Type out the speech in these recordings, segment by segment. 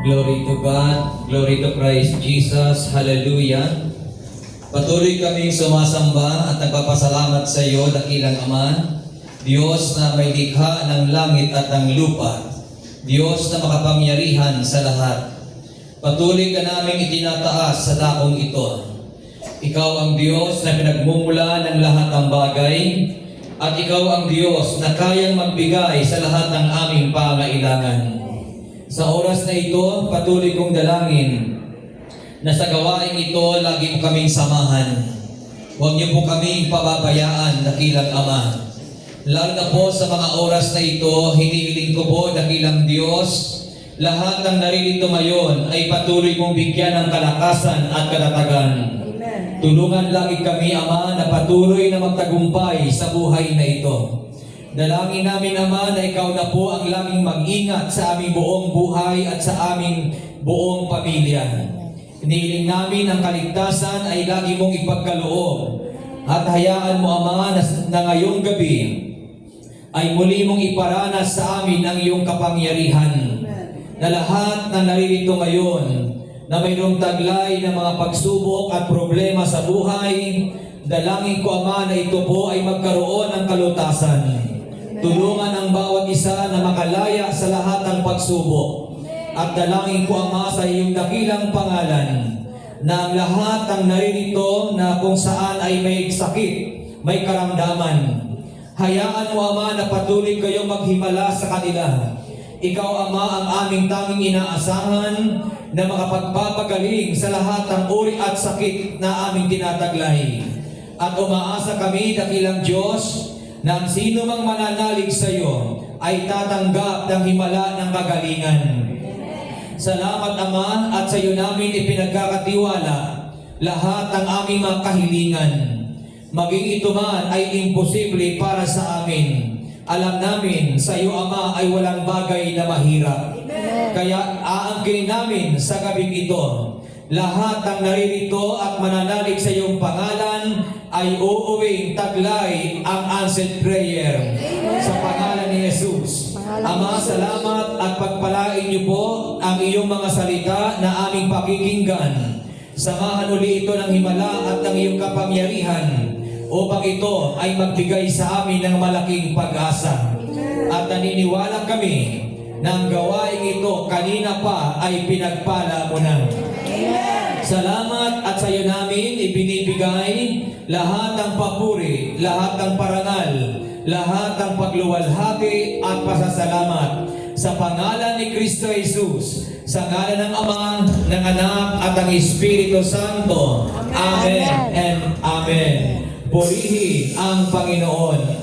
Glory to God, glory to Christ Jesus, hallelujah. Patuloy kaming sumasamba at nagpapasalamat sa iyo, dakilang Ama, Diyos na may likha ng langit at ng lupa, Diyos na makapangyarihan sa lahat. Patuloy ka naming itinataas sa dakong ito. Ikaw ang Diyos na pinagmumula ng lahat ng bagay, at ikaw ang Diyos na kayang magbigay sa lahat ng aming pangailangan. Sa oras na ito, patuloy kong dalangin na sa gawain ito, lagi mo kaming samahan. Huwag niyo po kaming pababayaan, dakilang Ama. Lalo na po sa mga oras na ito, hinihiling ko po, dakilang Diyos, lahat ng naririto ngayon ay patuloy mong bigyan ng kalakasan at kalatagan. Amen. Tulungan lagi kami, Ama, na patuloy na magtagumpay sa buhay na ito. Dalangin namin, Ama, na ikaw na po ang laging mag-ingat sa aming buong buhay at sa aming buong pamilya. Hinihiling namin ang kaligtasan ay lagi mong ipagkaloob. At hayaan mo, Ama, na ngayong gabi ay muli mong iparanas sa amin ang iyong kapangyarihan. Na lahat na naririto ngayon na mayroong taglay ng mga pagsubok at problema sa buhay, dalangin ko, Ama, na ito po ay magkaroon ng kalutasan. Tulungan ang bawat isa na makalaya sa lahat ng pagsubok. At dalangin ko, Ama, sa iyong dakilang pangalan na ang lahat ng naririto na kung saan ay may sakit, may karamdaman, hayaan mo, Ama, na patuloy kayong maghimala sa kanila. Ikaw, Ama, ang aming tanging inaasahan na makapagpapagaling sa lahat ng uri at sakit na aming tinataglay. At umaasa kami, dakilang Diyos, na ang sino mang mananalig sa iyo ay tatanggap ng himala ng kagalingan. Salamat, Ama, at sa iyo namin ipinagkakatiwala lahat ng aming mga kahilingan. Maging ito man ay imposible para sa amin. Alam namin sa iyo, Ama, ay walang bagay na mahirap. Kaya aangkin namin sa gabing ito, lahat ng naririto at mananalig sa iyong pangalan ay uuwing taglay ang answered prayer. Sa pangalan ni Jesus. Ama, salamat at pagpalain niyo po ang iyong mga salita na aming pakikinggan. Samahan uli ito ng himala at ng iyong kapangyarihan upang ito ay magbigay sa amin ng malaking pag-asa. At naniniwala kami na ang gawain ito kanina pa ay pinagpala mo na. Salamat at sa iyo namin ibinibigay lahat ng papuri, lahat ng parangal, lahat ng pagluwalhati at pasasalamat sa pangalan ni Kristo Jesus, sa ngalan ng Ama, ng Anak at ng Espiritu Santo. Amen and Amen. Purihin ang Panginoon.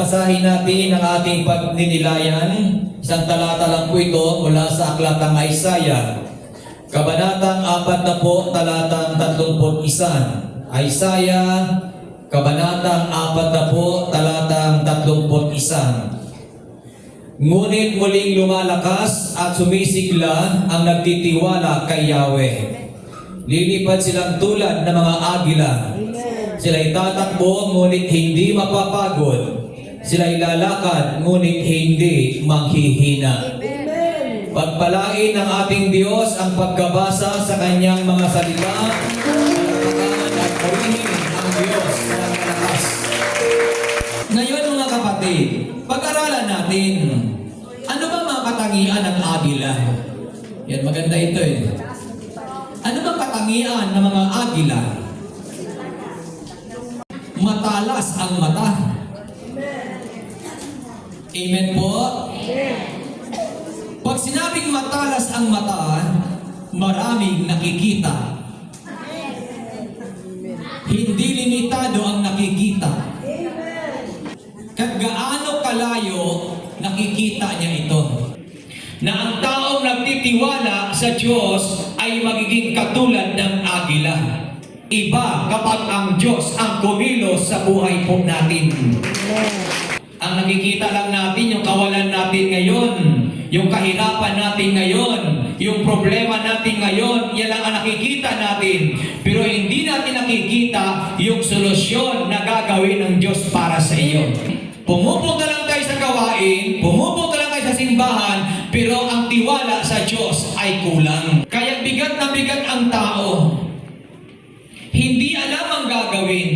babasahin natin ang ating pagninilayan. Isang talata lang po ito mula sa aklat ng Isaiah. Kabanatang 40, talatang 31. Isaiah, Kabanatang 40, talatang 31. Ngunit muling lumalakas at sumisigla ang nagtitiwala kay Yahweh. Lilipad silang tulad ng mga agila. Sila'y tatakbo, ngunit hindi mapapagod. Sila'y lalakad, ngunit hindi manghihina. Pagpalain ng ating Diyos ang pagkabasa sa kanyang mga salita. Pagpalaan at purihin ang Diyos sa lakas. Ngayon mga kapatid, pag-aralan natin, ano ba mga katangian ng agila? Yan, maganda ito eh. Ano bang katangian ng mga agila? Matalas ang mata. Amen po? Pag sinabing matalas ang mata, maraming nakikita. Hindi limitado ang nakikita. Kahit gaano kalayo, nakikita niya ito. Na ang taong nagtitiwala sa Diyos ay magiging katulad ng agila. Iba kapag ang Diyos ang kumilos sa buhay po natin. Ang nakikita lang natin, yung kawalan natin ngayon, yung kahirapan natin ngayon, yung problema natin ngayon, yan lang ang nakikita natin. Pero hindi natin nakikita yung solusyon na gagawin ng Diyos para sa iyo. Pumupunta lang tayo sa gawain, pumupunta lang tayo sa simbahan, pero ang tiwala sa Diyos ay kulang. Kaya bigat na bigat ang tao. Hindi alam ang gagawin.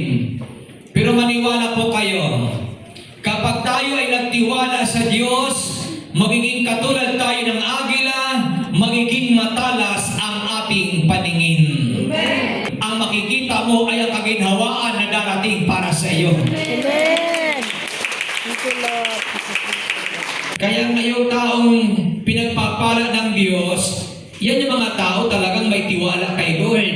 Pero maniwala po kayo, kapag tayo ay nagtiwala sa Diyos, magiging katulad tayo ng agila, magiging matalas ang ating paningin. Amen. Ang makikita mo ay ang kaginhawaan na darating para sa iyo. Amen. Kaya ngayong taong pinagpapala ng Diyos, yan yung mga tao talagang may tiwala kay Lord.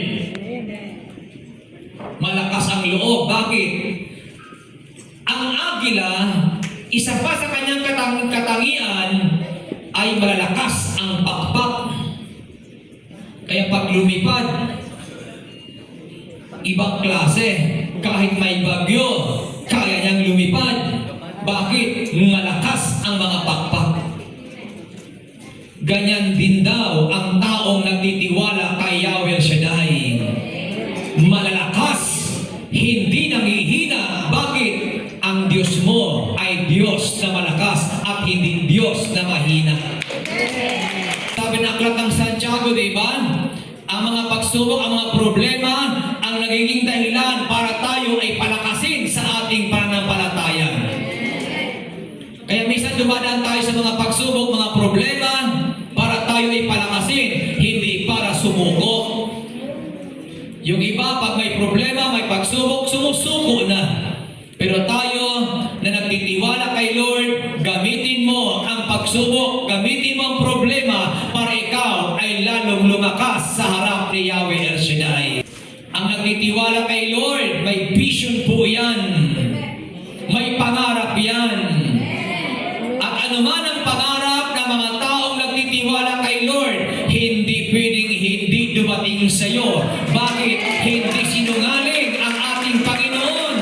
Malakas ang loob. Bakit? Ang agila, isa pa sa kanyang katangian, ay malalakas ang pakpak. Kaya pag lumipad, ibang klase. Kahit may bagyo, kaya niyang lumipad. Bakit? Malakas ang mga pakpak. Ganyan din daw ang taong nagtitiwala kay Yahweh Shaddai. Malalakas, hindi nangihina. Bakit? Ang Diyos mo ay Diyos na malakas at hindi Diyos na mahina. Sabi ng aklat ng Santiago, diba? Ang mga pagsubok, ang mga problema, ang nagiging dahilan para tayo ay palakasin sa ating pananampalataya. Kaya minsan dumadaan tayo sa mga pagsubok, mga problema, para tayo ay palakasin, hindi para sumuko. Yung iba, pag may problema, may pagsubok, sumusuko na. Pero tayo na nagtitiwala kay Lord, gamitin mo ang pagsubok, gamitin mo ang problema para ikaw ay lalong lumakas sa harap ni Yahweh El Shaddai. Ang nagtitiwala kay Lord, may vision po yan. May pangarap yan. At anuman ang pangarap ng mga taong nagtitiwala kay Lord, hindi pwedeng hindi dumating sa iyo. Bakit? Hindi sinungaling ang ating Panginoon.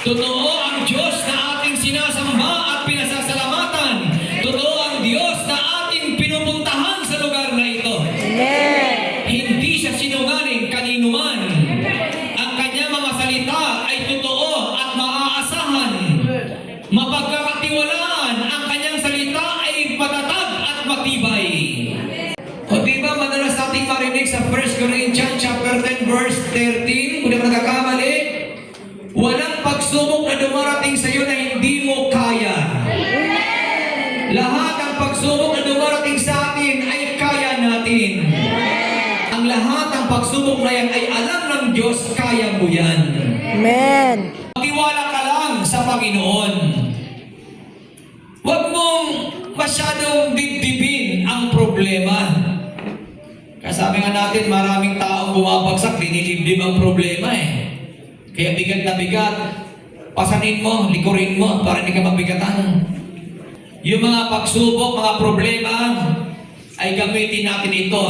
Totoo ang Diyos na ating sinasamba at pinasasalamatan. Totoo ang Diyos na ating pinupuntahan sa lugar na ito. Amen. Hindi siya sinungaling kanino man. Ang kanyang mga salita ay totoo at maaasahan. Mapagkakatiwalaan. Ang kanyang salita ay matatag at matibay. O diba madalas nating marinig sa 1 Corinthians chapter 10 verse 13, kung di ka nagkakamali, walang pagsubok na dumarating sa iyo na hindi mo kaya. Lahat ng pagsubok na dumarating sa atin ay kaya natin. Ang lahat ng pagsubok na yan ay alam ng Diyos, kaya mo yan. Amen. Magtiwala ka lang sa Panginoon. Huwag mong masyadong dibdibin ang problema. Kasabi nga natin, maraming taong bumabagsak, dinidibdib ang problema eh. Kaya bigat na bigat. Pasanin mo, likurin mo para hindi ka mabigatan. Yung mga pagsubok, mga problema, ay gamitin natin ito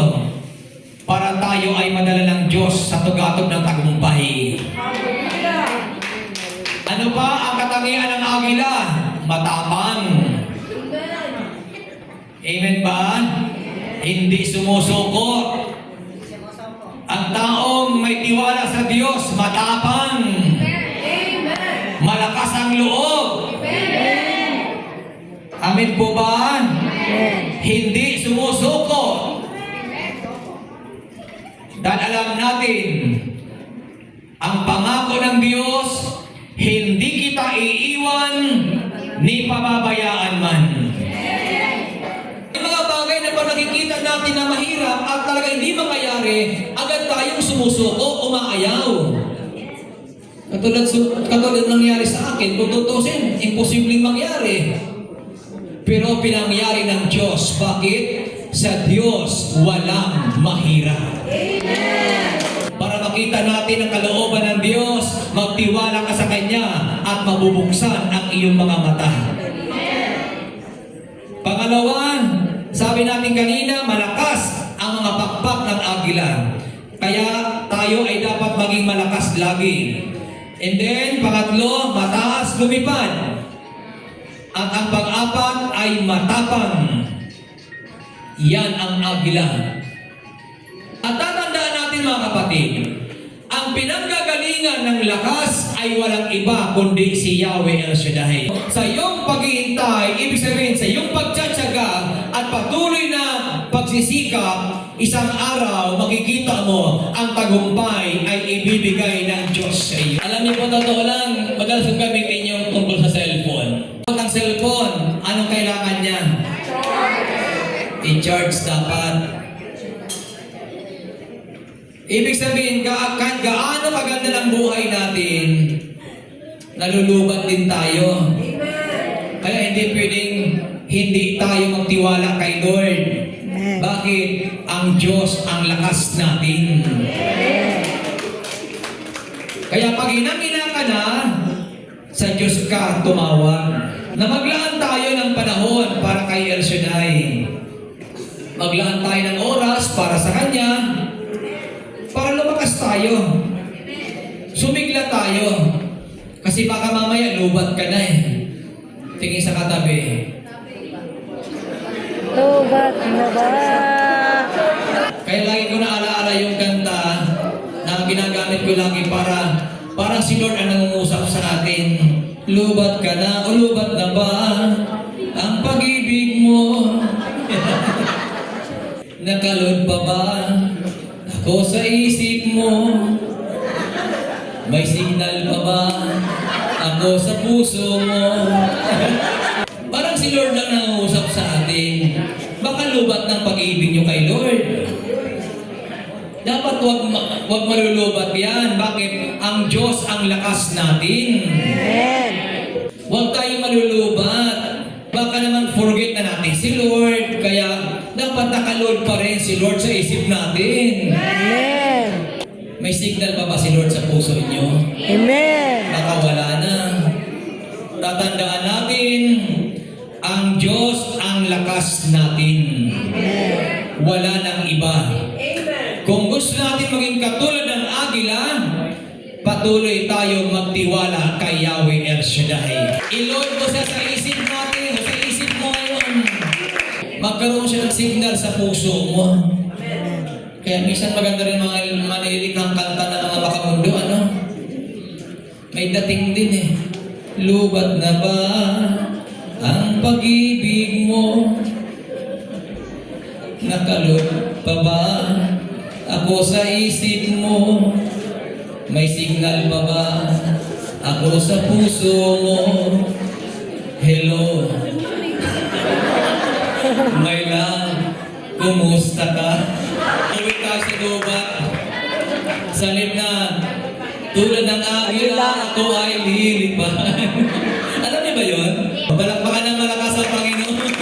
para tayo ay madala ng Diyos sa tugatog ng tagumpay. Ano pa ang katangian ng agila? Matapang. Amen ba? Hindi sumusuko. Ang taong may tiwala sa Diyos, matapang. Malakas ang loob. Amen po ba? Hindi sumusuko. Dahil alam natin, ang pangako ng Diyos, hindi kita iiwan ni pababayaan man. Yung mga bagay na pag nakikita natin na mahirap at talaga hindi mangyayari, agad tayong sumusuko, umaayaw. Katulad nangyari sa akin, kung tutusin, imposibleng mangyari. Pero pinangyari ng Diyos. Bakit? Sa Diyos, walang mahirap. Para makita natin ang kalooban ng Diyos, magtiwala ka sa Kanya at mabubuksan ang iyong mga mata. Pangalawa, sabi natin kanina, malakas ang mga pakpak ng agila. Kaya tayo ay dapat maging malakas lagi. And then, pangatlo, mataas lumipad. At ang pang-apat ay matapang. Yan ang agila. At tatandaan natin mga kapatid, ang pinanggagalingan ng lakas ay walang iba kundi si Yahweh El Shaddai. Sa iyong paghihintay, ibig sabihin sa iyong pagtsatsaga at patuloy na pagsisikap, isang araw makikita mo ang tagumpay ay ibibigay ng Diyos sa iyo. Alam niyo po, totoo lang, madalas kong gamitin yung tungkol sa cellphone. Ang cellphone, anong kailangan niya? I-charge dapat. Ibig sabihin, kahit gaano kaganda ng buhay natin, nalulubat din tayo. Kaya hindi pwedeng hindi tayo magtiwala kay Lord. Bakit? Ang Diyos ang lakas natin. Kaya pag hinangina ka na, sa Diyos ka tumawag. Na maglaan tayo ng panahon para kay El Shaddai. Maglaan tayo ng oras para sa Kanya, para lumakas tayo. Sumigla tayo. Kasi baka mamaya lubat ka na eh. Tingin sa katabi. Lubat na ba? Kaya lagi ko naalaala yung kanta na ginagamit ko lagi para parang si Lord ang nangungusap sa atin. Lubat ka na o lubat na ba ang pag-ibig mo? Nakalod pa ba ako sa isip mo? May signal pa ba ako sa puso mo? Parang si Lord lang nangungusap sa atin. Baka lubat ng pag-ibig nyo kay Lord. Dapat wag malulubat yan. Bakit? Ang Diyos ang lakas natin. Amen. Huwag tayo malulubat. Baka naman forget na natin si Lord. Kaya dapat nakalod pa rin si Lord sa isip natin. Amen. May signal pa ba si Lord sa puso inyo? Amen. Baka wala na. Tatandaan natin, ang Diyos ang lakas natin. Wala nang iba. Kung gusto natin maging katulad ng agila, patuloy tayo magtiwala kay Yahweh El Shaddai. I-load mo siya sa isip natin, sa isip mo ngayon. Magkaroon siya ng signal sa puso mo. Kaya minsan maganda rin mga manilikhang kanta ng mga makamundo, ano? May dating din eh. Lubat na ba ang pag-ibig mo? Nakalot pa ba ako sa isip mo? May signal pa ba ako sa puso mo? Hello. May lang, kumusta ka? Uwi ka sa lubat. Salip na, tulad ng agila, ako ay lilipad. Alam niyo ba yun? Palakpakan ng malakas ang Panginoon.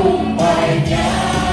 tagumpay niya.